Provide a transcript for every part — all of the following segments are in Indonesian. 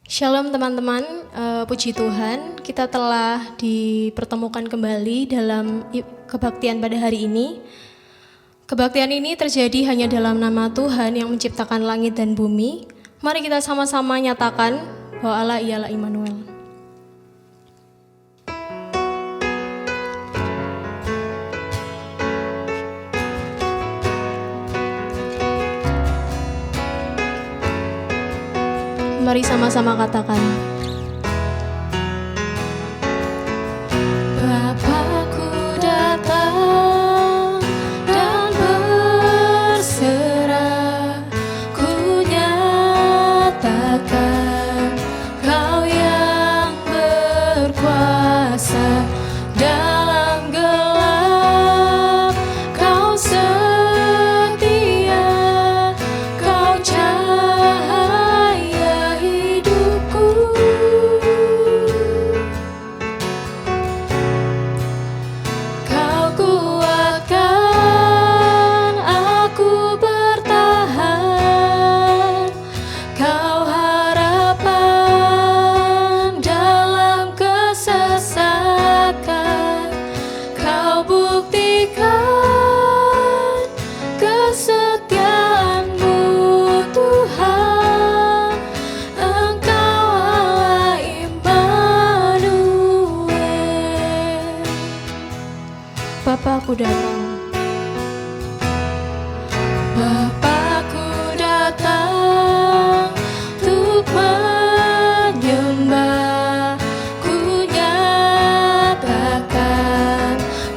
Shalom teman-teman, puji Tuhan kita telah dipertemukan kembali dalam kebaktian pada hari ini. Kebaktian ini terjadi hanya dalam nama Tuhan yang menciptakan langit dan bumi. Mari kita sama-sama nyatakan bahwa Allah ialah Immanuel. Mari sama-sama katakan. Bapakku datang dan berserah, ku nyatakan Kau yang berkuasa dalam gelap, Kau setia, Kau cahaya hidupku. Kau kuatkan aku bertahan, Kau harapan dalam kesesakan, Kau buktikan kesetiaan-Mu Tuhan, Engkau Allah Immanuel. Bapakku datang. Bapakku datang untuk menyembah, ku nyatakan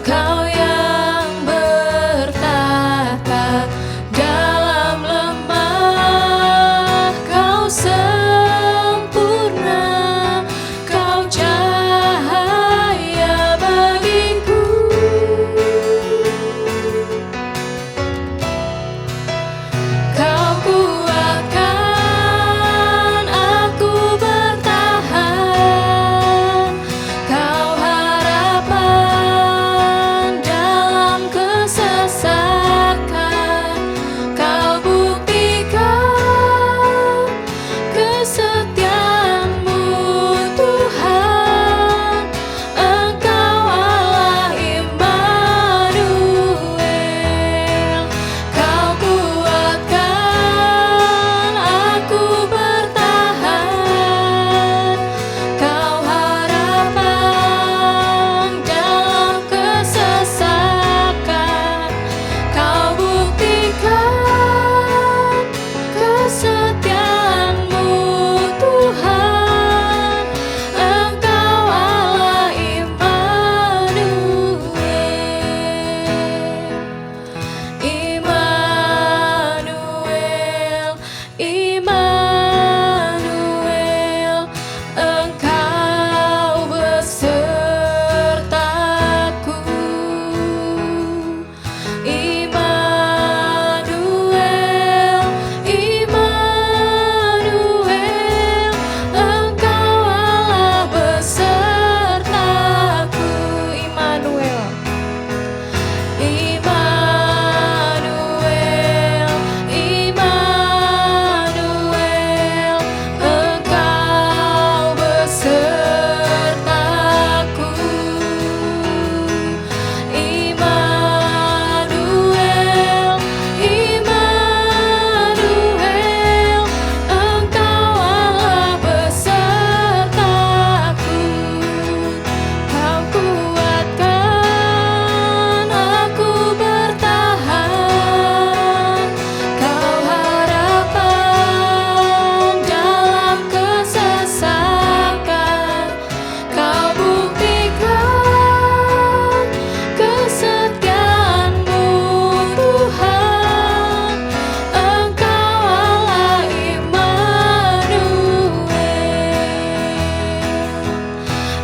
Kau yang bertata dalam lemah, Kau sempurna, Kau cahaya bagiku. Kau kuatkan aku bertahan, Kau harapan dalam kesesakan, Kau buktikan kesetiaan-Mu Tuhan, Engkau Allah Immanuel. Kau kuatkan aku bertahan, Kau harapan dalam kesesakan, Kau buktikan kesetiaan-Mu Tuhan, Engkau Allah Immanuel. Immanuel, Immanuel, Engkau besertaku. Immanuel, Immanuel, Engkau Allah besertaku. Immanuel. Immanuel, Immanuel, Engkau besertaku. Immanuel, Immanuel, Engkau Allah besertaku. Kau kuatkan aku bertahan, Kau harapan dalam kesesakan, Kau buktikan kesetiaan-Mu Tuhan, Engkau Allah Immanuel.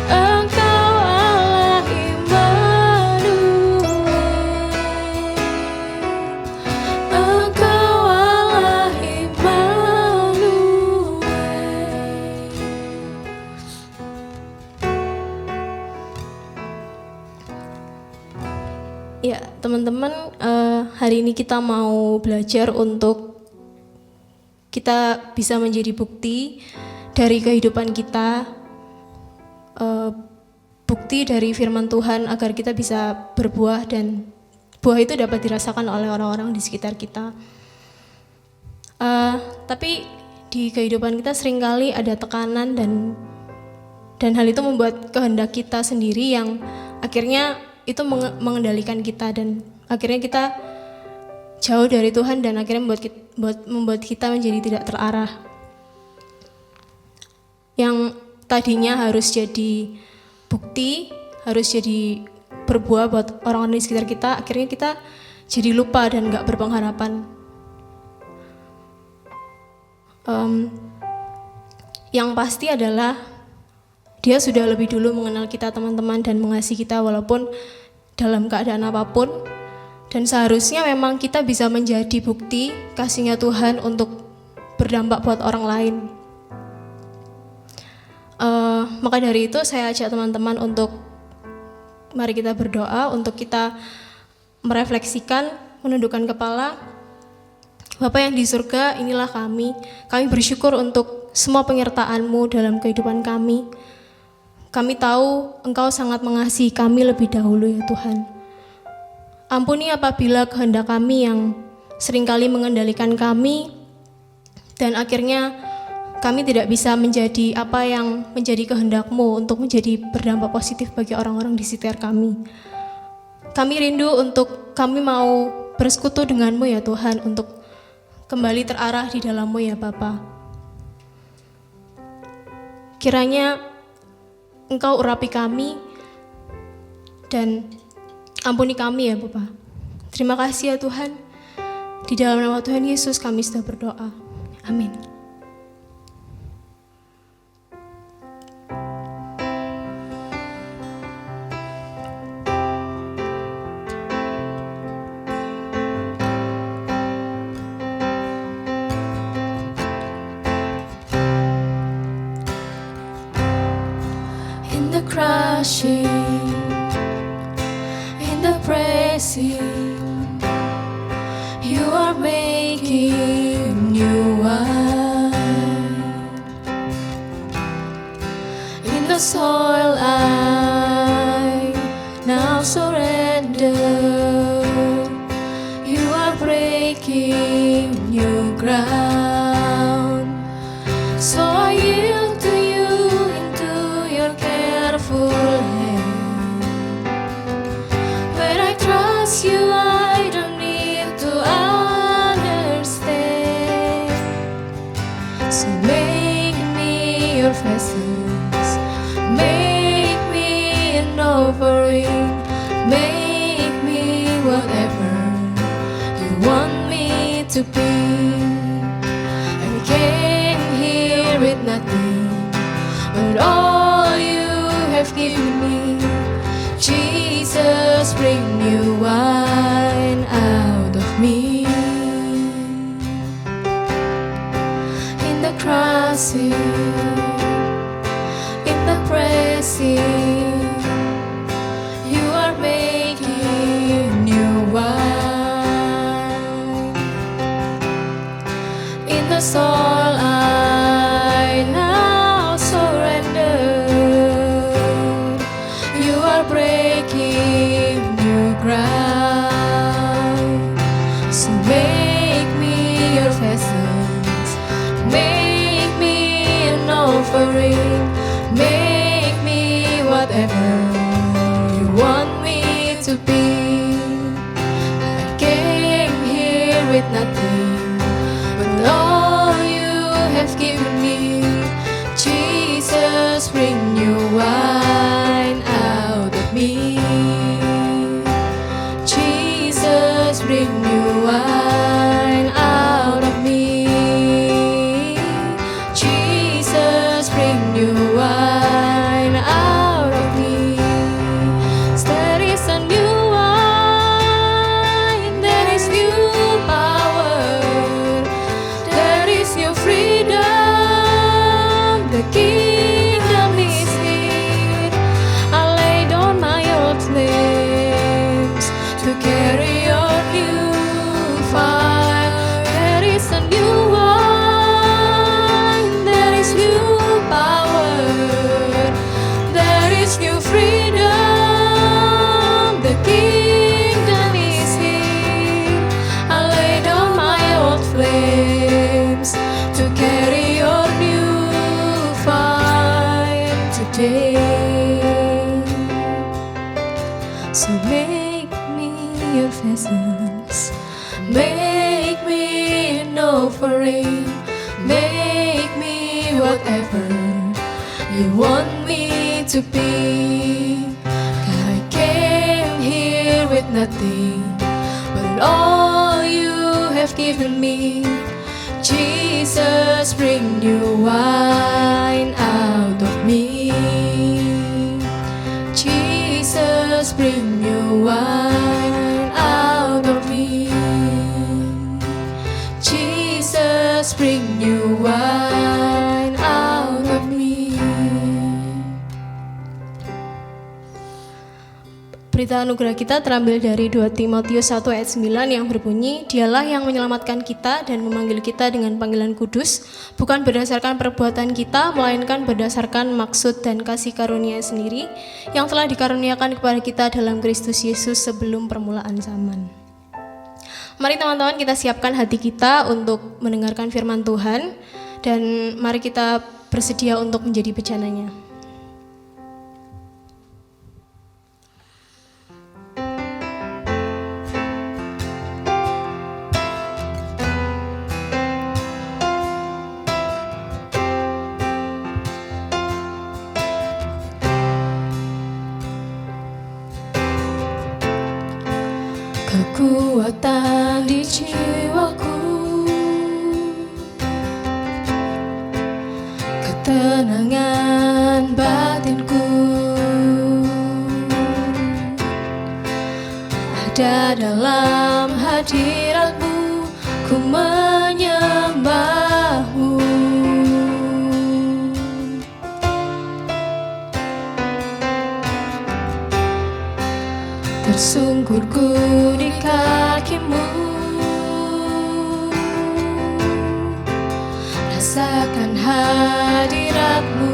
Engkau Allah Immanuel. Engkau Allah Immanuel. Ya, teman-teman, hari ini kita mau belajar untuk kita bisa menjadi bukti dari kehidupan kita, bukti dari firman Tuhan agar kita bisa berbuah dan buah itu dapat dirasakan oleh orang-orang di sekitar kita. Tapi di kehidupan kita seringkali ada tekanan dan hal itu membuat kehendak kita sendiri yang akhirnya itu mengendalikan kita dan akhirnya kita jauh dari Tuhan dan akhirnya membuat kita menjadi tidak terarah. Yang tadinya harus jadi bukti, harus jadi berbuah buat orang-orang di sekitar kita, akhirnya kita jadi lupa dan gak berpengharapan. Yang pasti adalah Dia sudah lebih dulu mengenal kita teman-teman dan mengasihi kita walaupun dalam keadaan apapun. Dan seharusnya memang kita bisa menjadi bukti kasih-Nya Tuhan untuk berdampak buat orang lain. Maka dari itu saya ajak teman-teman untuk mari kita berdoa, untuk kita merefleksikan, menundukkan kepala. Bapa yang di surga, inilah kami bersyukur untuk semua penyertaan-Mu dalam kehidupan kami. Kami tahu Engkau sangat mengasihi kami lebih dahulu ya Tuhan. Ampuni apabila kehendak kami yang seringkali mengendalikan kami dan akhirnya kami tidak bisa menjadi apa yang menjadi kehendak-Mu untuk menjadi berdampak positif bagi orang-orang di sekitar kami. Kami rindu untuk kami mau bersekutu dengan-Mu ya Tuhan, untuk kembali terarah di dalam-Mu ya Bapa. Kiranya Engkau urapi kami dan ampuni kami ya Bapa. Terima kasih ya Tuhan. Di dalam nama Tuhan Yesus kami sudah berdoa. Amin. In the crushing, in the pressing, you are making new wine. In the soil I now surrender, you are breaking new ground. So I yield to you into your careful hand. When I trust you, I don't need to understand. So make me your vessels, make me an offering, make me whatever you want me to be. I came here with nothing, but all you have given me. Jesus, bring new wine out of me. In the crossing, in the pressing, you are making new wine. In the soul I now surrender, you are breaking new ground. So make me your vessels, make me an offering, make me whatever you want me to be. I came here with nothing, but all you have given me. Jesus, bring new wine out of me. Jesus, bring new wine out of me. Jesus, bring new wine out of me. There is a new presence. Make me an offering, make me whatever you want me to be. I came here with nothing, but all you have given me. Jesus, bring new wine out of me. Jesus, bring new wine out of me. Jesus, bring new wine out of me. Berita anugerah kita terambil dari 2 Timotius 1 ayat 9 yang berbunyi, Dialah yang menyelamatkan kita dan memanggil kita dengan panggilan kudus, bukan berdasarkan perbuatan kita, melainkan berdasarkan maksud dan kasih karunia sendiri, yang telah dikaruniakan kepada kita dalam Kristus Yesus sebelum permulaan zaman. Mari teman-teman kita siapkan hati kita untuk mendengarkan firman Tuhan, dan mari kita bersedia untuk menjadi bejananya. Kekuatan di jiwaku, ketenangan batinku, ada dalam hadiratmu, ku menyembahmu. Tersungkurku di kakimu, rasakan hadiratmu.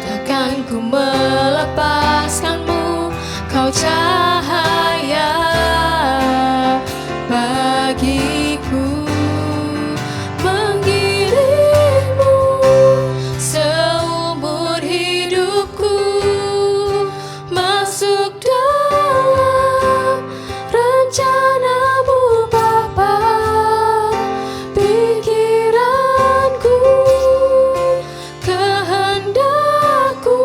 Takkan ku melepaskanmu, kau cahaya bagiku. Mengiringmu seumur hidupku, masuk dalam rencanamu Bapa. Pikiranku, kehendakku,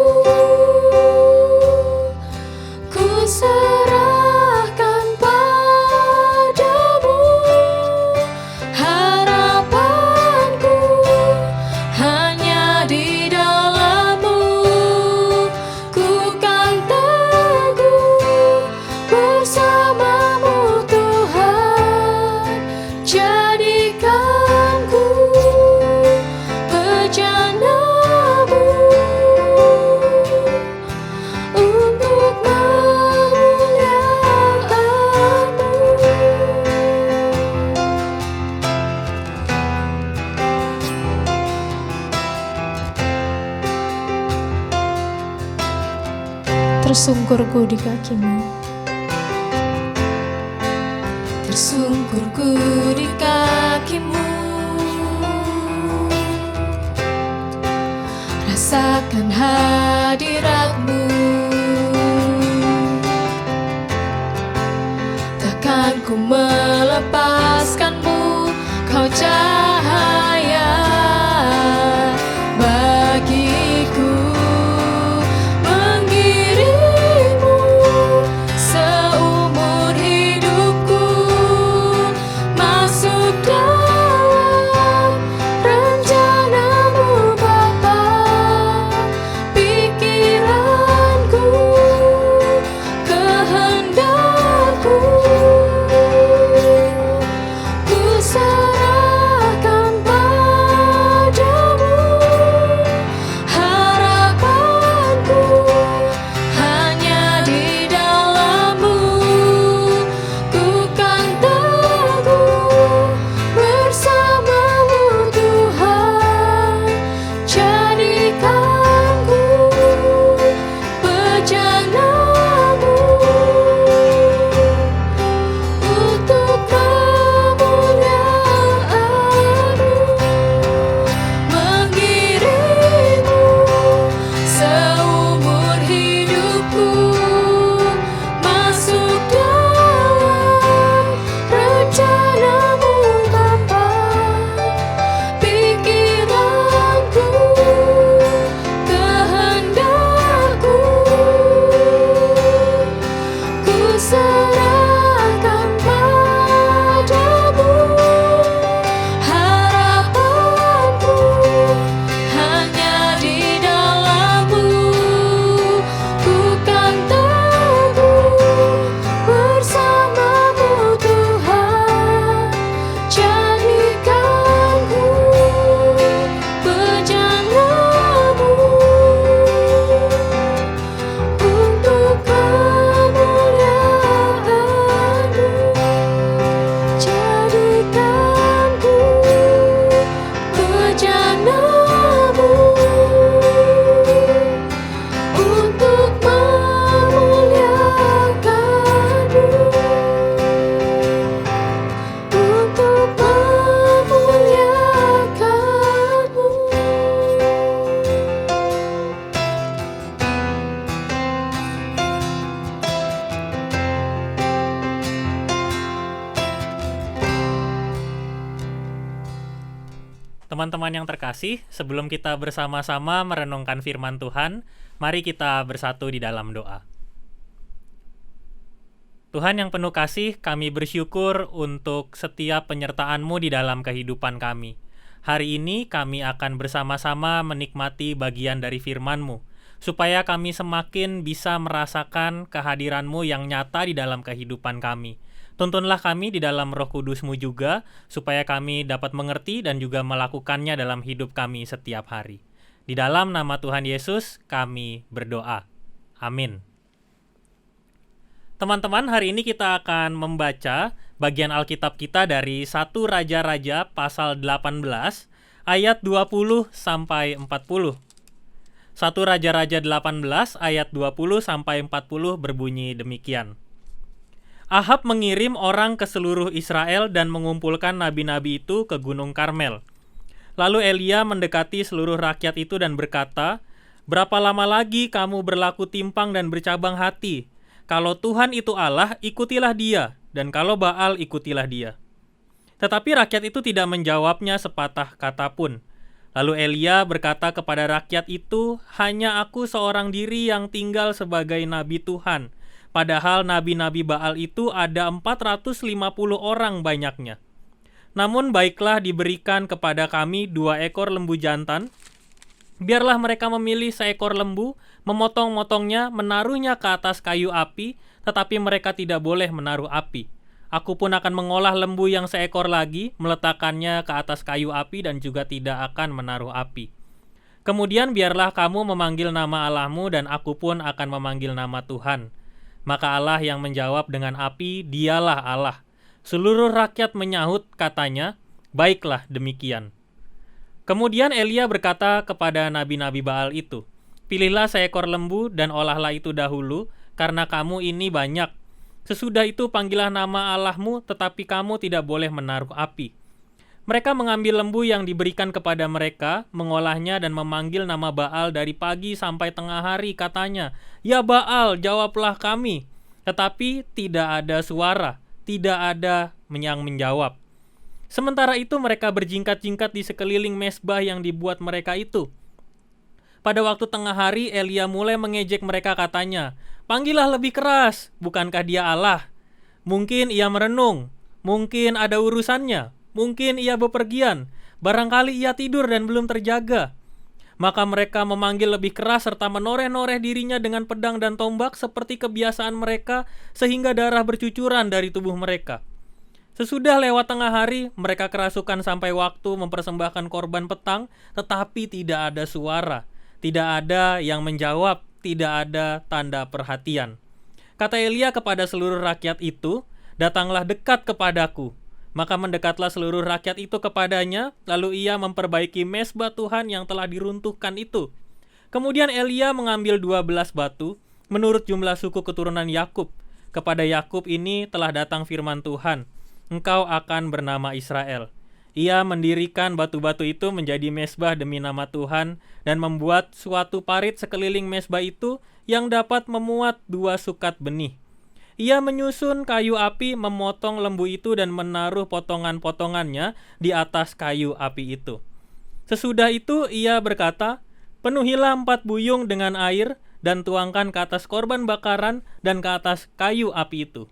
ku serahkan padamu. Harapanku hanya di dalam-Mu, ku kan teguh bersama-Mu Tuhan. Jadikanku bejana-Mu untuk kemuliaan-Mu. Tersungkurku di kakimu, Tersungkurku di kakimu, rasakan hadiratmu. Takkan ku melepaskanmu, kau cahaya bagiku. Mengiringmu seumur hidupku, masuk dalam rencana-Mu Bapa. Teman-teman yang terkasih, sebelum kita bersama-sama merenungkan firman Tuhan, mari kita bersatu di dalam doa. Tuhan yang penuh kasih, kami bersyukur untuk setiap penyertaan-Mu di dalam kehidupan kami. Hari ini kami akan bersama-sama menikmati bagian dari firman-Mu, supaya kami semakin bisa merasakan kehadiran-Mu yang nyata di dalam kehidupan kami. Tuntunlah kami di dalam Roh Kudus-Mu juga, supaya kami dapat mengerti dan juga melakukannya dalam hidup kami setiap hari. Di dalam nama Tuhan Yesus, kami berdoa. Amin. Teman-teman, hari ini kita akan membaca bagian Alkitab kita dari 1 Raja-Raja pasal 18, ayat 20 sampai 40. 1 Raja-Raja 18 ayat 20 sampai 40 berbunyi demikian. Ahab mengirim orang ke seluruh Israel dan mengumpulkan nabi-nabi itu ke Gunung Karmel. Lalu Elia mendekati seluruh rakyat itu dan berkata, "Berapa lama lagi kamu berlaku timpang dan bercabang hati? Kalau Tuhan itu Allah, ikutilah dia, dan kalau Baal, ikutilah dia." Tetapi rakyat itu tidak menjawabnya sepatah kata pun. Lalu Elia berkata kepada rakyat itu, "Hanya aku seorang diri yang tinggal sebagai nabi Tuhan. Padahal nabi-nabi Baal itu ada 450 orang banyaknya. Namun baiklah diberikan kepada kami 2 ekor lembu jantan. Biarlah mereka memilih seekor lembu, memotong-motongnya, menaruhnya ke atas kayu api, tetapi mereka tidak boleh menaruh api. Aku pun akan mengolah lembu yang seekor lagi, meletakkannya ke atas kayu api dan juga tidak akan menaruh api. Kemudian biarlah kamu memanggil nama Allahmu dan aku pun akan memanggil nama Tuhan." Maka Allah yang menjawab dengan api, "Dialah Allah." Seluruh rakyat menyahut katanya, "Baiklah demikian." Kemudian Elia berkata kepada nabi-nabi Baal itu, "Pilihlah seekor lembu dan olahlah itu dahulu, karena kamu ini banyak. Sesudah itu panggillah nama Allahmu, tetapi kamu tidak boleh menaruh api." Mereka mengambil lembu yang diberikan kepada mereka, mengolahnya dan memanggil nama Baal dari pagi sampai tengah hari, katanya, "Ya Baal, jawablah kami." Tetapi tidak ada suara, tidak ada yang menjawab. Sementara itu mereka berjingkat-jingkat di sekeliling mezbah yang dibuat mereka itu. Pada waktu tengah hari, Elia mulai mengejek mereka, katanya, "Panggillah lebih keras, bukankah dia Allah? Mungkin ia merenung, mungkin ada urusannya. Mungkin ia bepergian, barangkali ia tidur dan belum terjaga." Maka mereka memanggil lebih keras serta menoreh-noreh dirinya dengan pedang dan tombak seperti kebiasaan mereka, sehingga darah bercucuran dari tubuh mereka. Sesudah lewat tengah hari, mereka kerasukan sampai waktu mempersembahkan korban petang, tetapi tidak ada suara, tidak ada yang menjawab, tidak ada tanda perhatian. Kata Elia kepada seluruh rakyat itu, "Datanglah dekat kepadaku." Maka mendekatlah seluruh rakyat itu kepadanya, lalu ia memperbaiki mezbah Tuhan yang telah diruntuhkan itu. Kemudian Elia mengambil 12 batu, menurut jumlah suku keturunan Yakub. Kepada Yakub ini telah datang firman Tuhan, "Engkau akan bernama Israel." Ia mendirikan batu-batu itu menjadi mezbah demi nama Tuhan, dan membuat suatu parit sekeliling mezbah itu yang dapat memuat 2 sukat benih. Ia menyusun kayu api, memotong lembu itu dan menaruh potongan-potongannya di atas kayu api itu. Sesudah itu ia berkata, "Penuhilah 4 buyung dengan air dan tuangkan ke atas korban bakaran dan ke atas kayu api itu."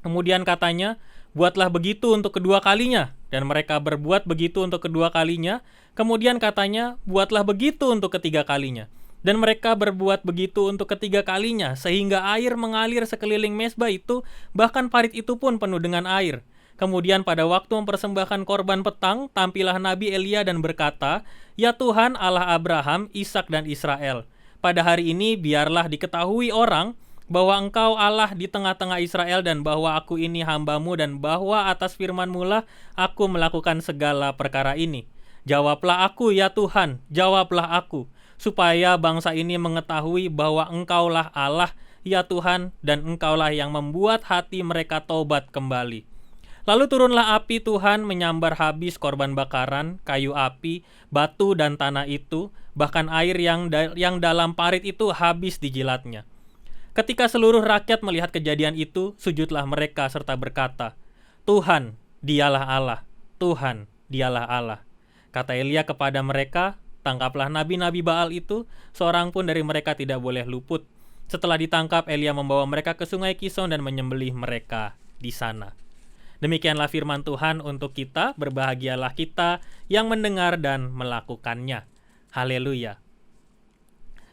Kemudian katanya, "Buatlah begitu untuk kedua kalinya." Dan mereka berbuat begitu untuk kedua kalinya. Kemudian katanya, "Buatlah begitu untuk ketiga kalinya." Dan mereka berbuat begitu untuk ketiga kalinya, sehingga air mengalir sekeliling mezbah itu, bahkan parit itu pun penuh dengan air. Kemudian pada waktu mempersembahkan korban petang, tampillah Nabi Elia dan berkata, "Ya Tuhan Allah Abraham, Ishak dan Israel, pada hari ini biarlah diketahui orang bahwa Engkau Allah di tengah-tengah Israel dan bahwa aku ini hamba-Mu dan bahwa atas firman-Mu lah aku melakukan segala perkara ini. Jawablah aku ya Tuhan, jawablah aku, supaya bangsa ini mengetahui bahwa Engkaulah Allah, ya Tuhan, dan Engkaulah yang membuat hati mereka taubat kembali." Lalu turunlah api Tuhan menyambar habis korban bakaran, kayu api, batu dan tanah itu, bahkan air yang dalam parit itu habis dijilatnya. Ketika seluruh rakyat melihat kejadian itu, sujudlah mereka serta berkata, "Tuhan, dialah Allah, Tuhan, dialah Allah." Kata Elia kepada mereka, "Tangkaplah nabi-nabi Baal itu, seorang pun dari mereka tidak boleh luput." Setelah ditangkap, Elia membawa mereka ke sungai Kison dan menyembelih mereka di sana. Demikianlah firman Tuhan untuk kita, berbahagialah kita yang mendengar dan melakukannya. Haleluya.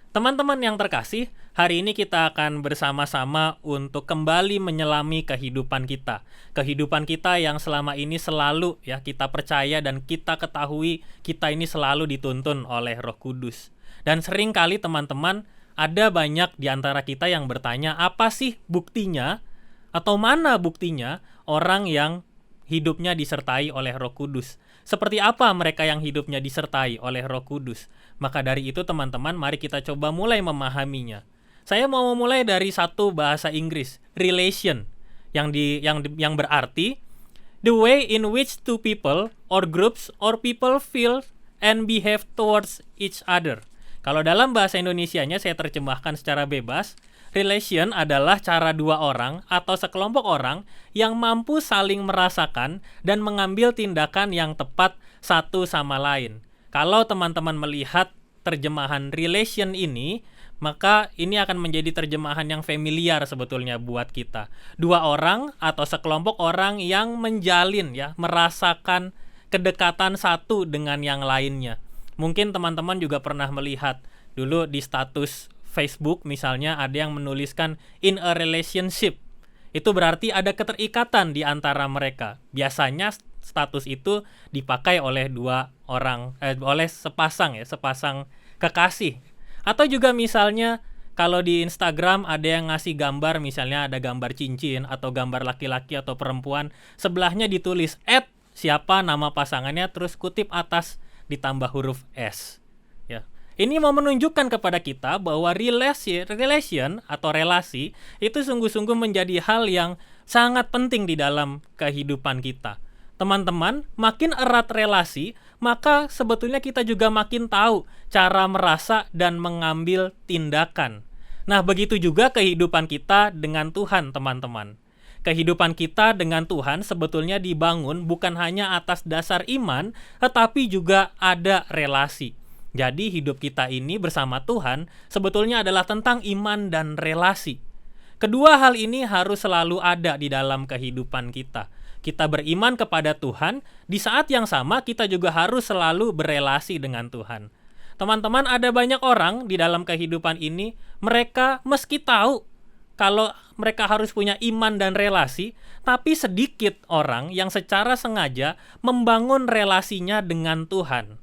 Teman-teman yang terkasih, hari ini kita akan bersama-sama untuk kembali menyelami kehidupan kita. Kehidupan kita yang selama ini selalu kita percaya dan kita ketahui kita ini selalu dituntun oleh Roh Kudus. Dan sering kali teman-teman, ada banyak di antara kita yang bertanya, apa sih buktinya atau mana buktinya orang yang hidupnya disertai oleh Roh Kudus? Seperti apa mereka yang hidupnya disertai oleh Roh Kudus? Maka dari itu teman-teman, mari kita coba mulai memahaminya. Saya mau memulai dari satu bahasa Inggris, relation, yang berarti the way in which two people or groups or people feel and behave towards each other. Kalau dalam bahasa Indonesianya saya terjemahkan secara bebas, relation adalah cara dua orang atau sekelompok orang yang mampu saling merasakan dan mengambil tindakan yang tepat satu sama lain. Kalau teman-teman melihat terjemahan relation ini, maka ini akan menjadi terjemahan yang familiar sebetulnya buat kita. Dua orang atau sekelompok orang yang menjalin merasakan kedekatan satu dengan yang lainnya. Mungkin teman-teman juga pernah melihat dulu di status Facebook misalnya ada yang menuliskan in a relationship. Itu berarti ada keterikatan di antara mereka. Biasanya status itu dipakai oleh dua orang, oleh sepasang kekasih. Atau juga misalnya kalau di Instagram ada yang ngasih gambar, misalnya ada gambar cincin atau gambar laki-laki atau perempuan, sebelahnya ditulis siapa nama pasangannya, terus kutip atas ditambah huruf S. Ini mau menunjukkan kepada kita bahwa relation atau relasi itu sungguh-sungguh menjadi hal yang sangat penting di dalam kehidupan kita. Teman-teman, makin erat relasi, maka sebetulnya kita juga makin tahu cara merasa dan mengambil tindakan. Nah, begitu juga kehidupan kita dengan Tuhan, teman-teman. Kehidupan kita dengan Tuhan sebetulnya dibangun bukan hanya atas dasar iman, tetapi juga ada relasi. Jadi hidup kita ini bersama Tuhan sebetulnya adalah tentang iman dan relasi. Kedua hal ini harus selalu ada di dalam kehidupan kita. Kita beriman kepada Tuhan, di saat yang sama kita juga harus selalu berelasi dengan Tuhan. Teman-teman, ada banyak orang di dalam kehidupan ini, mereka meski tahu kalau mereka harus punya iman dan relasi, tapi sedikit orang yang secara sengaja membangun relasinya dengan Tuhan.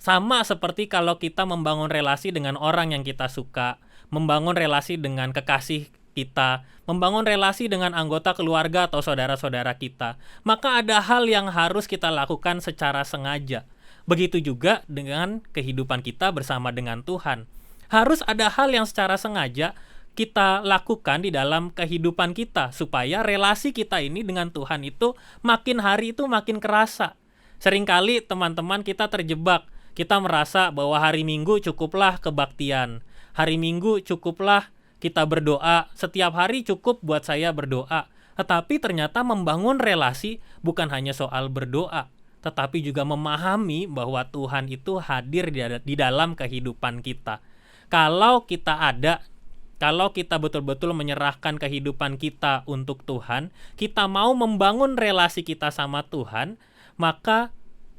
Sama seperti kalau kita membangun relasi dengan orang yang kita suka, membangun relasi dengan kekasih kita, membangun relasi dengan anggota keluarga atau saudara-saudara kita, maka ada hal yang harus kita lakukan secara sengaja. Begitu juga dengan kehidupan kita bersama dengan Tuhan. Harus ada hal yang secara sengaja kita lakukan di dalam kehidupan kita, supaya relasi kita ini dengan Tuhan itu makin hari itu makin kerasa. Seringkali teman-teman kita terjebak. Kita merasa bahwa hari Minggu cukuplah kebaktian. Hari Minggu cukuplah kita berdoa. Setiap hari cukup buat saya berdoa. Tetapi ternyata membangun relasi bukan hanya soal berdoa, tetapi juga memahami bahwa Tuhan itu hadir di dalam kehidupan kita. Kalau kita betul-betul menyerahkan kehidupan kita untuk Tuhan, kita mau membangun relasi kita sama Tuhan, maka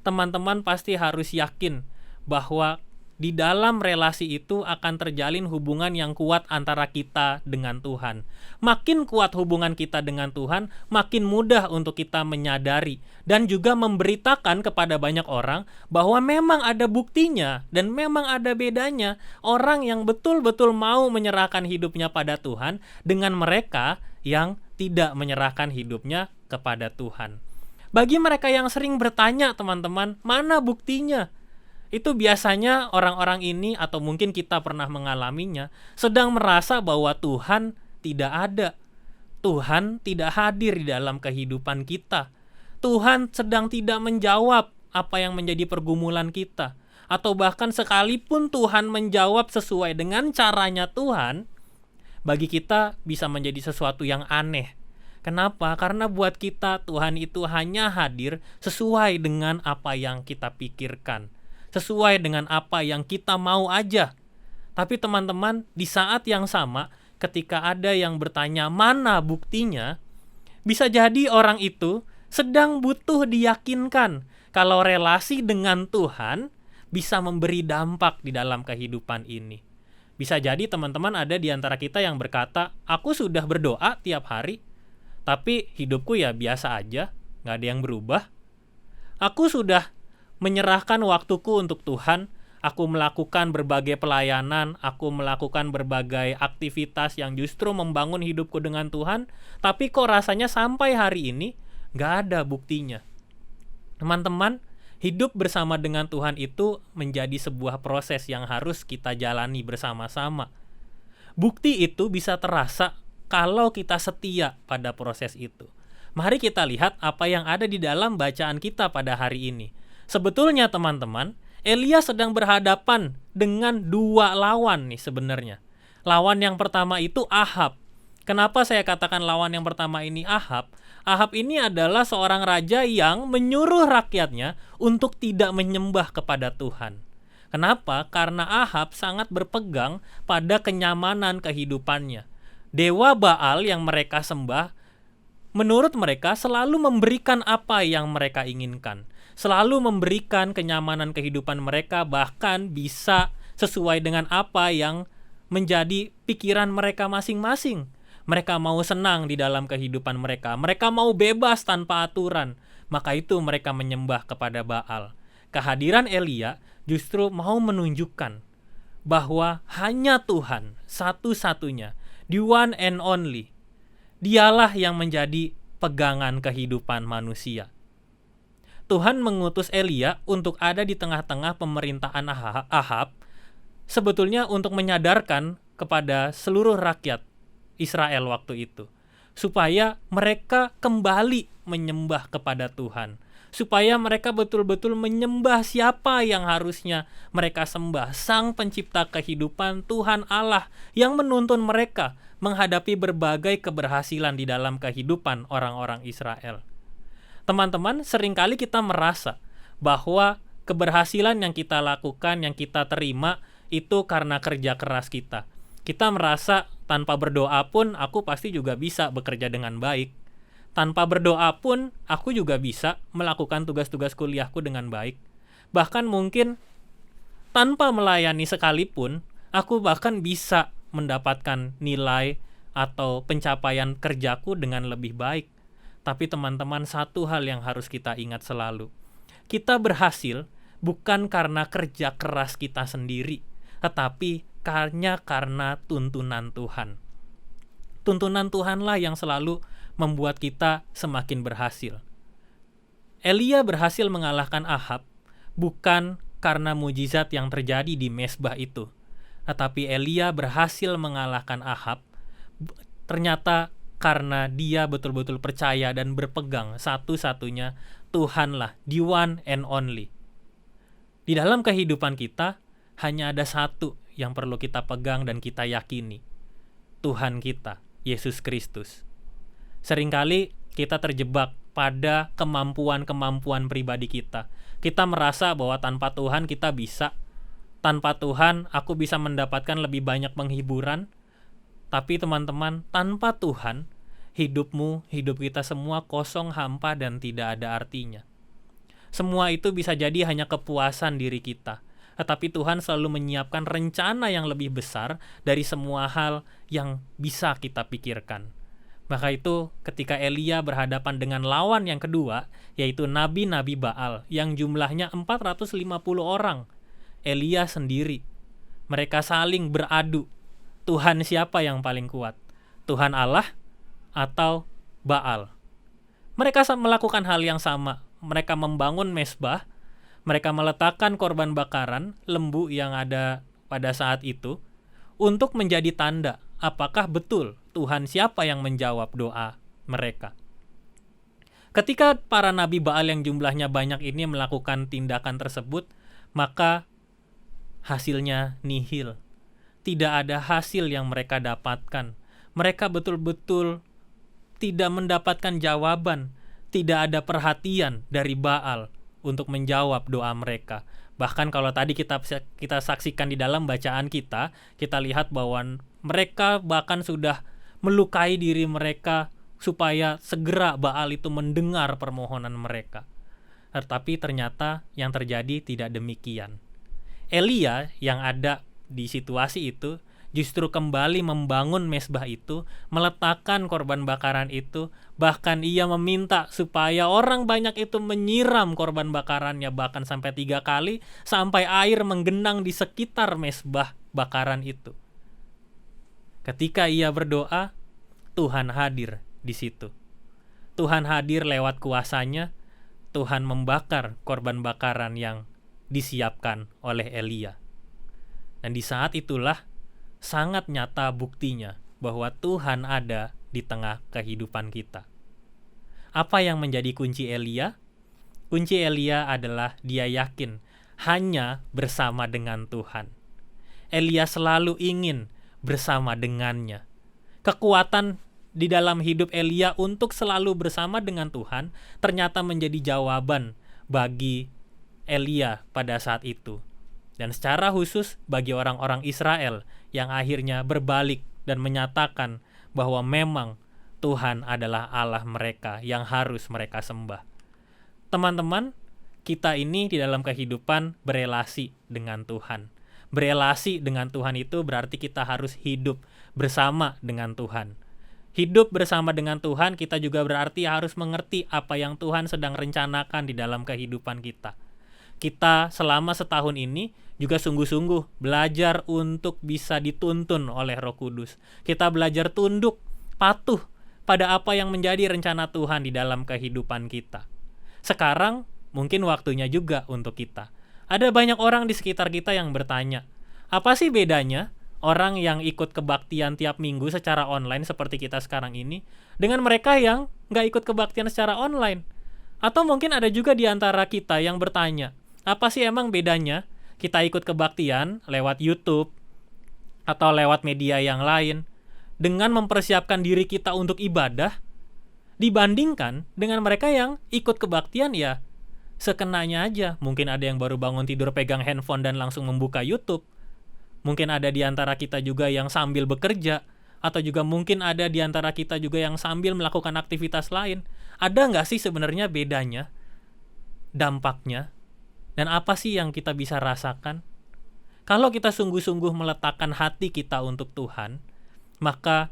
teman-teman pasti harus yakin bahwa di dalam relasi itu akan terjalin hubungan yang kuat antara kita dengan Tuhan. Makin kuat hubungan kita dengan Tuhan, makin mudah untuk kita menyadari dan juga memberitakan kepada banyak orang bahwa memang ada buktinya dan memang ada bedanya orang yang betul-betul mau menyerahkan hidupnya pada Tuhan dengan mereka yang tidak menyerahkan hidupnya kepada Tuhan. Bagi mereka yang sering bertanya, teman-teman, mana buktinya? Itu biasanya orang-orang ini, atau mungkin kita pernah mengalaminya, sedang merasa bahwa Tuhan tidak ada. Tuhan tidak hadir di dalam kehidupan kita. Tuhan sedang tidak menjawab apa yang menjadi pergumulan kita. Atau bahkan sekalipun Tuhan menjawab sesuai dengan caranya Tuhan, bagi kita bisa menjadi sesuatu yang aneh. Kenapa? Karena buat kita Tuhan itu hanya hadir sesuai dengan apa yang kita pikirkan, sesuai dengan apa yang kita mau aja. Tapi teman-teman, di saat yang sama, ketika ada yang bertanya mana buktinya, bisa jadi orang itu sedang butuh diyakinkan kalau relasi dengan Tuhan bisa memberi dampak di dalam kehidupan ini. Bisa jadi teman-teman ada di antara kita yang berkata, aku sudah berdoa tiap hari, tapi hidupku ya biasa aja, gak ada yang berubah. Aku sudah menyerahkan waktuku untuk Tuhan, aku melakukan berbagai pelayanan, aku melakukan berbagai aktivitas yang justru membangun hidupku dengan Tuhan, tapi kok rasanya sampai hari ini gak ada buktinya. Teman-teman, hidup bersama dengan Tuhan itu menjadi sebuah proses yang harus kita jalani bersama-sama. Bukti itu bisa terasa kalau kita setia pada proses itu. Mari kita lihat apa yang ada di dalam bacaan kita pada hari ini. Sebetulnya teman-teman, Elia sedang berhadapan dengan dua lawan nih sebenarnya. Lawan yang pertama itu Ahab. Kenapa saya katakan lawan yang pertama ini Ahab? Ahab ini adalah seorang raja yang menyuruh rakyatnya untuk tidak menyembah kepada Tuhan. Kenapa? Karena Ahab sangat berpegang pada kenyamanan kehidupannya. Dewa Baal yang mereka sembah, menurut mereka selalu memberikan apa yang mereka inginkan. Selalu memberikan kenyamanan kehidupan mereka, bahkan bisa sesuai dengan apa yang menjadi pikiran mereka masing-masing. Mereka mau senang di dalam kehidupan mereka. Mereka mau bebas tanpa aturan. Maka itu mereka menyembah kepada Baal. Kehadiran Elia justru mau menunjukkan bahwa hanya Tuhan satu-satunya, the one and only, dialah yang menjadi pegangan kehidupan manusia. Tuhan mengutus Elia untuk ada di tengah-tengah pemerintahan Ahab, sebetulnya untuk menyadarkan kepada seluruh rakyat Israel waktu itu, supaya mereka kembali menyembah kepada Tuhan, supaya mereka betul-betul menyembah siapa yang harusnya mereka sembah, Sang Pencipta kehidupan, Tuhan Allah yang menuntun mereka menghadapi berbagai keberhasilan di dalam kehidupan orang-orang Israel. Teman-teman, seringkali kita merasa bahwa keberhasilan yang kita lakukan, yang kita terima, itu karena kerja keras kita. Kita merasa tanpa berdoa pun aku pasti juga bisa bekerja dengan baik. Tanpa berdoa pun aku juga bisa melakukan tugas-tugas kuliahku dengan baik. Bahkan mungkin tanpa melayani sekalipun, aku bahkan bisa mendapatkan nilai atau pencapaian kerjaku dengan lebih baik. Tapi teman-teman, satu hal yang harus kita ingat selalu. Kita berhasil bukan karena kerja keras kita sendiri, tetapi hanya karena tuntunan Tuhan. Tuntunan Tuhanlah yang selalu membuat kita semakin berhasil. Elia berhasil mengalahkan Ahab bukan karena mujizat yang terjadi di mezbah itu, tetapi Elia berhasil mengalahkan Ahab ternyata karena dia betul-betul percaya dan berpegang satu-satunya Tuhanlah, the one and only. Di dalam kehidupan kita hanya ada satu yang perlu kita pegang dan kita yakini, Tuhan kita, Yesus Kristus. Seringkali kita terjebak pada kemampuan-kemampuan pribadi kita. Kita merasa bahwa tanpa Tuhan kita bisa. Tanpa Tuhan aku bisa mendapatkan lebih banyak penghiburan. Tapi teman-teman, tanpa Tuhan, hidup kita semua kosong, hampa, dan tidak ada artinya. Semua itu bisa jadi hanya kepuasan diri kita. Tetapi Tuhan selalu menyiapkan rencana yang lebih besar dari semua hal yang bisa kita pikirkan. Maka itu ketika Elia berhadapan dengan lawan yang kedua, yaitu nabi-nabi Baal yang jumlahnya 450 orang, Elia sendiri. Mereka saling beradu, Tuhan siapa yang paling kuat? Tuhan Allah atau Baal? Mereka melakukan hal yang sama. Mereka membangun mezbah, mereka meletakkan korban bakaran lembu yang ada pada saat itu untuk menjadi tanda apakah betul Tuhan siapa yang menjawab doa mereka. Ketika para nabi Baal yang jumlahnya banyak ini melakukan tindakan tersebut, maka hasilnya nihil. Tidak ada hasil yang mereka dapatkan. Mereka betul-betul tidak mendapatkan jawaban, tidak ada perhatian dari Baal untuk menjawab doa mereka. Bahkan kalau tadi kita saksikan di dalam bacaan kita lihat bahwa mereka bahkan sudah melukai diri mereka supaya segera Baal itu mendengar permohonan mereka. Tetapi ternyata yang terjadi tidak demikian. Elia yang ada di situasi itu justru kembali membangun mezbah itu, meletakkan korban bakaran itu, bahkan ia meminta supaya orang banyak itu menyiram korban bakarannya bahkan sampai 3 kali, sampai air menggenang di sekitar mezbah bakaran itu. Ketika ia berdoa, Tuhan hadir di situ. Tuhan hadir lewat kuasanya, Tuhan membakar korban bakaran yang disiapkan oleh Elia. Dan di saat itulah sangat nyata buktinya bahwa Tuhan ada di tengah kehidupan kita. Apa yang menjadi kunci Elia? Kunci Elia adalah dia yakin hanya bersama dengan Tuhan. Elia selalu ingin bersama dengannya. Kekuatan di dalam hidup Elia untuk selalu bersama dengan Tuhan ternyata menjadi jawaban bagi Elia pada saat itu. Dan secara khusus bagi orang-orang Israel yang akhirnya berbalik dan menyatakan bahwa memang Tuhan adalah Allah mereka yang harus mereka sembah. Teman-teman, kita ini di dalam kehidupan berelasi dengan Tuhan. Berelasi dengan Tuhan itu berarti kita harus hidup bersama dengan Tuhan. Hidup bersama dengan Tuhan kita juga berarti harus mengerti apa yang Tuhan sedang rencanakan di dalam kehidupan kita. Kita selama setahun ini juga sungguh-sungguh belajar untuk bisa dituntun oleh Roh Kudus. Kita belajar tunduk, patuh pada apa yang menjadi rencana Tuhan di dalam kehidupan kita. Sekarang mungkin waktunya juga untuk kita. Ada banyak orang di sekitar kita yang bertanya, apa sih bedanya orang yang ikut kebaktian tiap minggu secara online seperti kita sekarang ini dengan mereka yang nggak ikut kebaktian secara online? Atau mungkin ada juga di antara kita yang bertanya, apa sih emang bedanya kita ikut kebaktian lewat YouTube atau lewat media yang lain dengan mempersiapkan diri kita untuk ibadah dibandingkan dengan mereka yang ikut kebaktian ya sekenanya aja. Mungkin ada yang baru bangun tidur pegang handphone dan langsung membuka YouTube. Mungkin ada di antara kita juga yang sambil bekerja, atau juga mungkin ada di antara kita juga yang sambil melakukan aktivitas lain. Ada nggak sih sebenarnya bedanya, dampaknya, dan apa sih yang kita bisa rasakan? Kalau kita sungguh-sungguh meletakkan hati kita untuk Tuhan, maka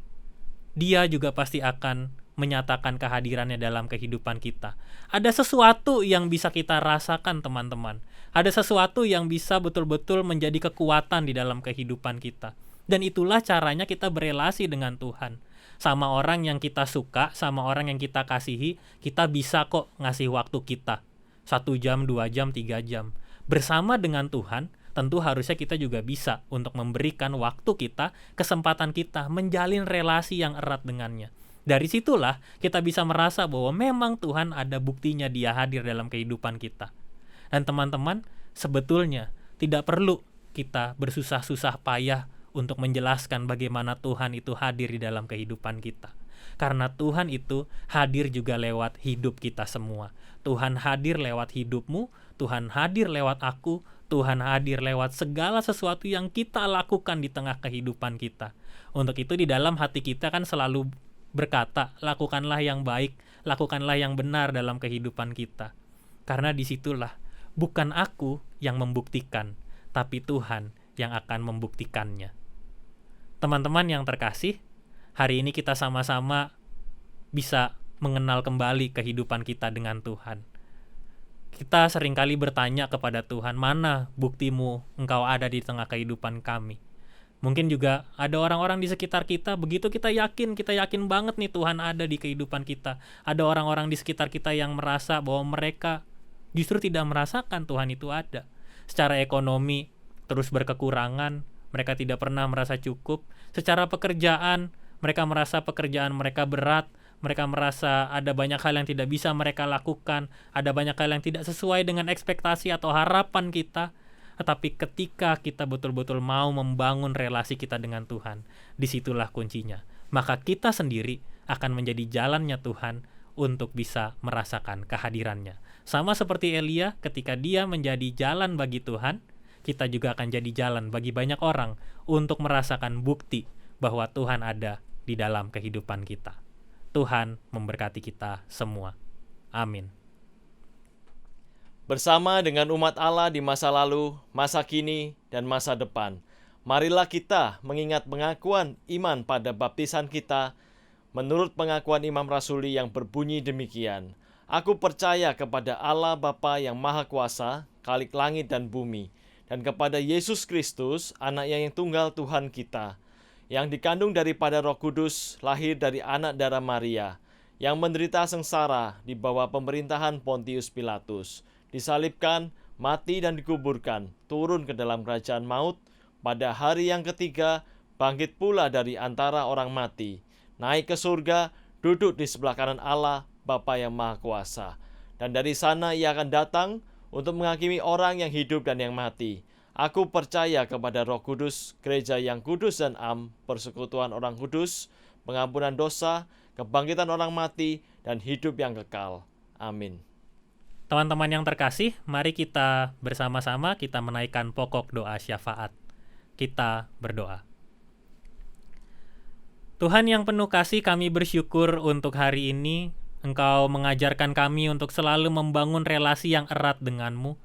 Dia juga pasti akan menyatakan kehadirannya dalam kehidupan kita. Ada sesuatu yang bisa kita rasakan, teman-teman. Ada sesuatu yang bisa betul-betul menjadi kekuatan di dalam kehidupan kita. Dan itulah caranya kita berelasi dengan Tuhan. Sama orang yang kita suka, sama orang yang kita kasihi, kita bisa kok ngasih waktu kita. 1 jam, 2 jam, 3 jam. Bersama dengan Tuhan, tentu harusnya kita juga bisa untuk memberikan waktu kita, kesempatan kita, menjalin relasi yang erat dengannya. Dari situlah kita bisa merasa bahwa memang Tuhan ada buktinya Dia hadir dalam kehidupan kita. Dan teman-teman, sebetulnya tidak perlu kita bersusah-susah payah untuk menjelaskan bagaimana Tuhan itu hadir di dalam kehidupan kita. Karena Tuhan itu hadir juga lewat hidup kita semua. Tuhan hadir lewat hidupmu, Tuhan hadir lewat aku, Tuhan hadir lewat segala sesuatu yang kita lakukan di tengah kehidupan kita. Untuk itu di dalam hati kita kan selalu berkata, lakukanlah yang baik, lakukanlah yang benar dalam kehidupan kita. Karena disitulah bukan aku yang membuktikan, tapi Tuhan yang akan membuktikannya. Teman-teman yang terkasih, hari ini kita sama-sama bisa mengenal kembali kehidupan kita dengan Tuhan. Kita seringkali bertanya kepada Tuhan, mana buktimu Engkau ada di tengah kehidupan kami? Mungkin juga ada orang-orang di sekitar kita, begitu kita yakin banget nih Tuhan ada di kehidupan kita. Ada orang-orang di sekitar kita yang merasa bahwa mereka justru tidak merasakan Tuhan itu ada. Secara ekonomi terus berkekurangan, mereka tidak pernah merasa cukup. Secara pekerjaan, mereka merasa pekerjaan mereka berat, mereka merasa ada banyak hal yang tidak bisa mereka lakukan, ada banyak hal yang tidak sesuai dengan ekspektasi atau harapan kita. Tetapi ketika kita betul-betul mau membangun relasi kita dengan Tuhan, disitulah kuncinya. Maka kita sendiri akan menjadi jalannya Tuhan untuk bisa merasakan kehadirannya. Sama seperti Elia, ketika dia menjadi jalan bagi Tuhan, kita juga akan jadi jalan bagi banyak orang untuk merasakan bukti bahwa Tuhan ada di dalam kehidupan kita. Tuhan memberkati kita semua. Amin. Bersama dengan umat Allah di masa lalu, masa kini, dan masa depan, marilah kita mengingat pengakuan iman pada baptisan kita menurut pengakuan Imam Rasuli yang berbunyi demikian. Aku percaya kepada Allah Bapa yang Maha Kuasa, Khalik langit dan bumi, dan kepada Yesus Kristus, Anaknya yang tunggal Tuhan kita, yang dikandung daripada Roh Kudus, lahir dari anak darah Maria, yang menderita sengsara di bawah pemerintahan Pontius Pilatus, disalibkan, mati dan dikuburkan, turun ke dalam kerajaan maut, pada hari yang ketiga bangkit pula dari antara orang mati, naik ke surga, duduk di sebelah kanan Allah, Bapa yang Maha Kuasa. Dan dari sana ia akan datang untuk menghakimi orang yang hidup dan yang mati. Aku percaya kepada Roh Kudus, gereja yang kudus dan am, persekutuan orang kudus, pengampunan dosa, kebangkitan orang mati, dan hidup yang kekal. Amin. Teman-teman yang terkasih, mari kita bersama-sama kita menaikkan pokok doa syafaat. Kita berdoa. Tuhan yang penuh kasih, kami bersyukur untuk hari ini Engkau mengajarkan kami untuk selalu membangun relasi yang erat denganmu.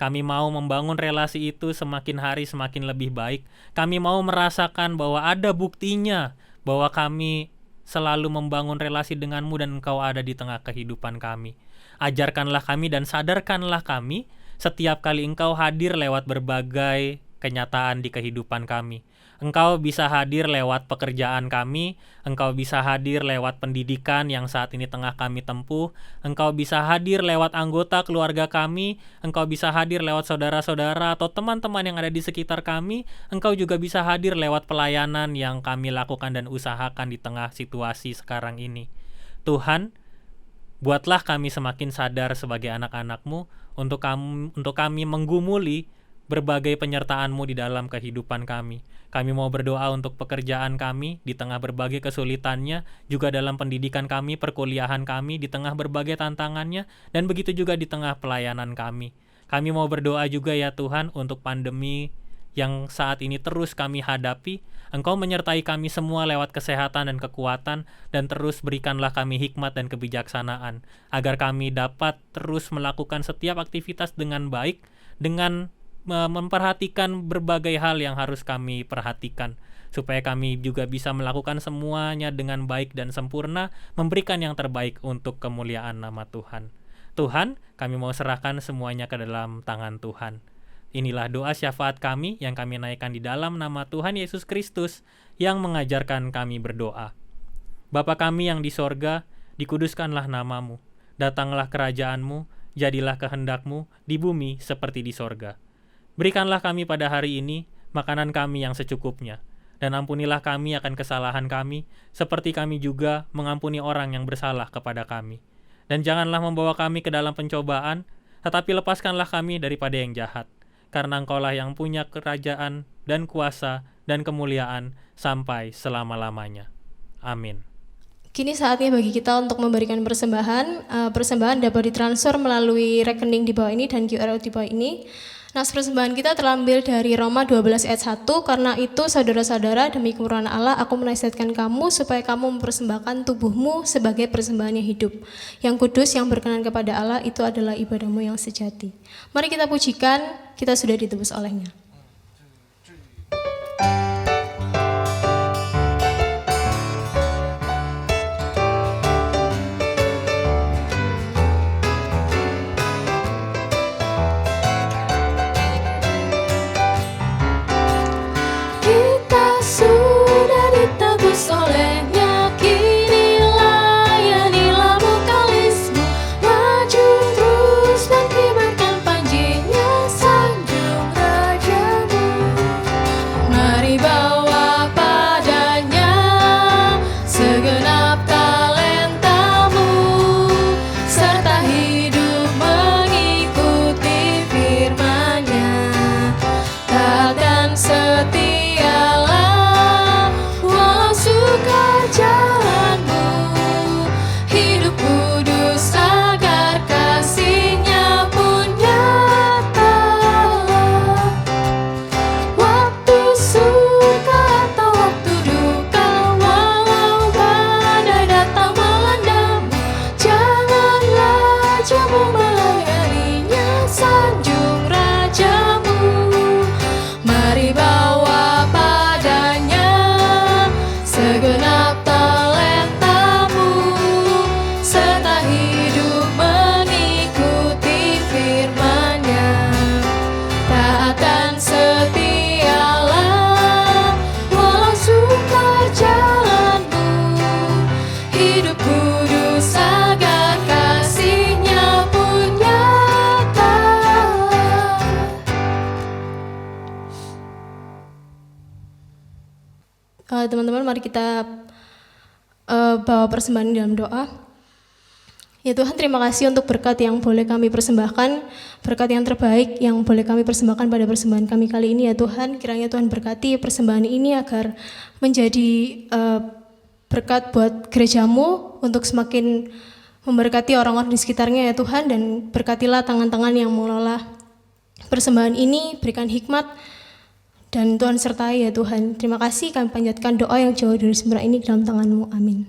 Kami mau membangun relasi itu semakin hari semakin lebih baik. Kami mau merasakan bahwa ada buktinya bahwa kami selalu membangun relasi denganmu dan Engkau ada di tengah kehidupan kami. Ajarkanlah kami dan sadarkanlah kami setiap kali Engkau hadir lewat berbagai kenyataan di kehidupan kami. Engkau bisa hadir lewat pekerjaan kami, Engkau bisa hadir lewat pendidikan yang saat ini tengah kami tempuh, Engkau bisa hadir lewat anggota keluarga kami, Engkau bisa hadir lewat saudara-saudara atau teman-teman yang ada di sekitar kami, Engkau juga bisa hadir lewat pelayanan yang kami lakukan dan usahakan di tengah situasi sekarang ini. Tuhan, buatlah kami semakin sadar sebagai anak-anak-Mu untuk kami menggumuli berbagai penyertaan-Mu di dalam kehidupan kami. Kami mau berdoa untuk pekerjaan kami di tengah berbagai kesulitannya, juga dalam pendidikan kami, perkuliahan kami, di tengah berbagai tantangannya, dan begitu juga di tengah pelayanan kami. Kami mau berdoa juga ya Tuhan untuk pandemi yang saat ini terus kami hadapi. Engkau menyertai kami semua lewat kesehatan dan kekuatan, dan terus berikanlah kami hikmat dan kebijaksanaan, agar kami dapat terus melakukan setiap aktivitas dengan baik, dengan memperhatikan berbagai hal yang harus kami perhatikan, supaya kami juga bisa melakukan semuanya dengan baik dan sempurna, memberikan yang terbaik untuk kemuliaan nama Tuhan. Tuhan, kami mau serahkan semuanya ke dalam tangan Tuhan. Inilah doa syafaat kami yang kami naikkan di dalam nama Tuhan Yesus Kristus yang mengajarkan kami berdoa. Bapa kami yang di sorga, dikuduskanlah namamu, datanglah kerajaan-Mu, jadilah kehendak-Mu di bumi seperti di sorga. Berikanlah kami pada hari ini makanan kami yang secukupnya, dan ampunilah kami akan kesalahan kami, seperti kami juga mengampuni orang yang bersalah kepada kami. Dan janganlah membawa kami ke dalam pencobaan, tetapi lepaskanlah kami daripada yang jahat, karena Engkaulah yang punya kerajaan dan kuasa dan kemuliaan sampai selama-lamanya. Amin. Kini saatnya bagi kita untuk memberikan persembahan. Persembahan dapat ditransfer melalui rekening di bawah ini dan QR di bawah ini. Nah, persembahan kita terambil dari Roma 12 ayat 1. Karena itu, saudara-saudara, demi kemurahan Allah, aku menasihatkan kamu supaya kamu mempersembahkan tubuhmu sebagai persembahan yang hidup, yang kudus, yang berkenan kepada Allah. Itu adalah ibadahmu yang sejati. Mari kita pujikan, kita sudah ditebus olehnya. Olehnya kini layanilah vokalismu, maju terus dan kibarkan panjinya, sanjung Raja Teman-teman, mari kita bawa persembahan dalam doa. Ya Tuhan, terima kasih untuk berkat yang boleh kami persembahkan, berkat yang terbaik yang boleh kami persembahkan pada persembahan kami kali ini ya Tuhan. Kiranya Tuhan berkati persembahan ini agar menjadi berkat buat gerejamu untuk semakin memberkati orang-orang di sekitarnya ya Tuhan, dan berkatilah tangan-tangan yang mengelola persembahan ini, berikan hikmat dan Tuhan sertai ya Tuhan. Terima kasih, kami panjatkan doa yang jauh dari sumber ini dalam tangan-Mu, amin.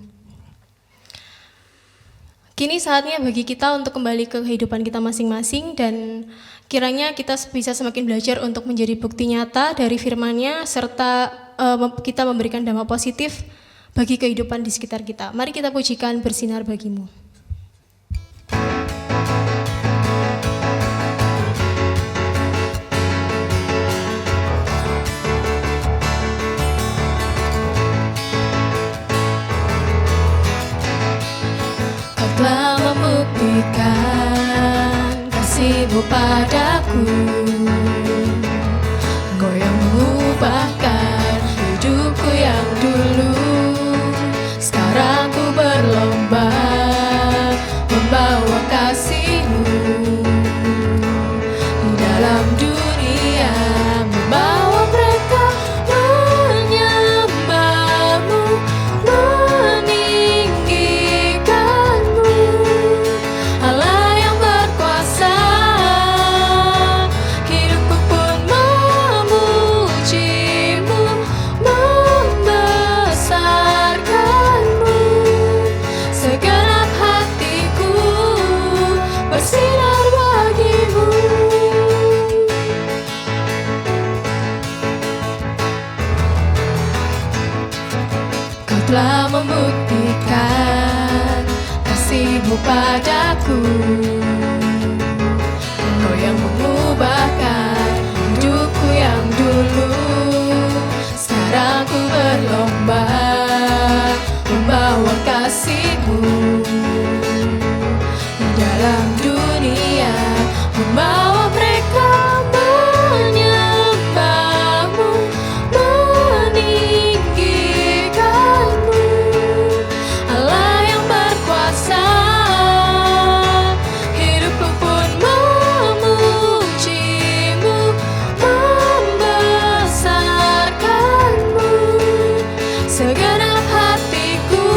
Kini saatnya bagi kita untuk kembali ke kehidupan kita masing-masing, dan kiranya kita bisa semakin belajar untuk menjadi bukti nyata dari firman-Nya, serta kita memberikan dampak positif bagi kehidupan di sekitar kita. Mari kita pujikan Bersinar Bagimu. Telah membuktikan kasih-Mu padaku, Engkau yang mengubahkan hidupku yang dulu. Sekarang ku berlomba membawa kasih-Mu di dalam dunia, membawa mereka menyembah-Mu, meninggikan-Mu, Allah yang berkuasa. Hidupku pun memuji-Mu, membesarkan-Mu. Segenap hatiku bersinar bagi-Mu. Kau telah membuktikan kasih-Mu padaku, Engkau yang mengubahkan hidupku yang dulu. Sekarang ku berlomba membawa kasih-Mu di dalam dunia, membawa mereka menyembah-Mu, meninggikan-Mu, Allah yang berkuasa. Hidupku pun memuji-Mu, membesarkan-Mu. Segenap hatiku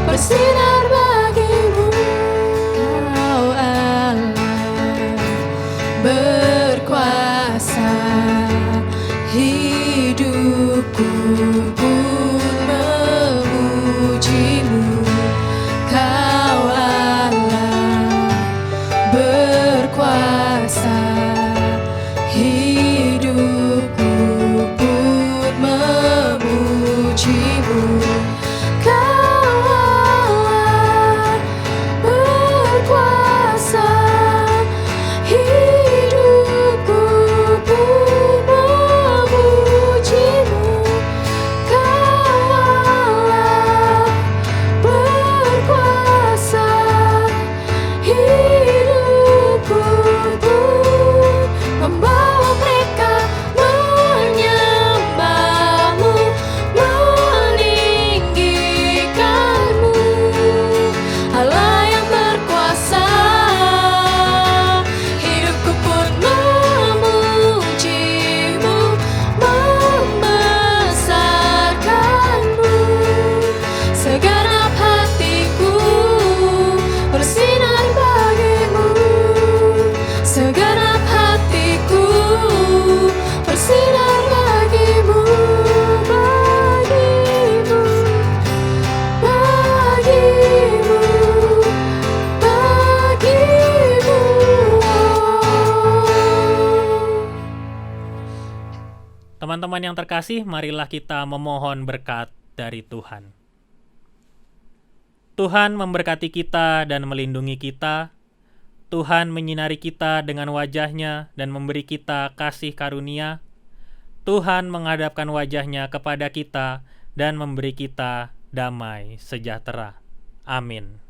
bersinar bagi-Mu. Kau Allah berkuasa, hidupku pun memuji-Mu. Kau Allah berkuasa, hidupku pun memuji-Mu. Kau Allah berkuasa, hidupku pun memuji-Mu. Kau Allah berkuasa, hidupku pun membawa mereka menyembah-Mu, meninggikan-Mu, Allah yang berkuasa. Hidupku pun memuji-Mu, membesarkan-Mu. Segenap hatiku bersinar bagi-Mu. Segenap hatiku bersinar bagi-Mu, bagi-Mu, bagi-Mu, bagi-Mu. Teman-teman yang terkasih, marilah kita memohon berkat dari Tuhan. Tuhan memberkati kita dan melindungi kita. Tuhan menyinari kita dengan wajah-Nya dan memberi kita kasih karunia. Tuhan menghadapkan wajah-Nya kepada kita dan memberi kita damai sejahtera. Amin.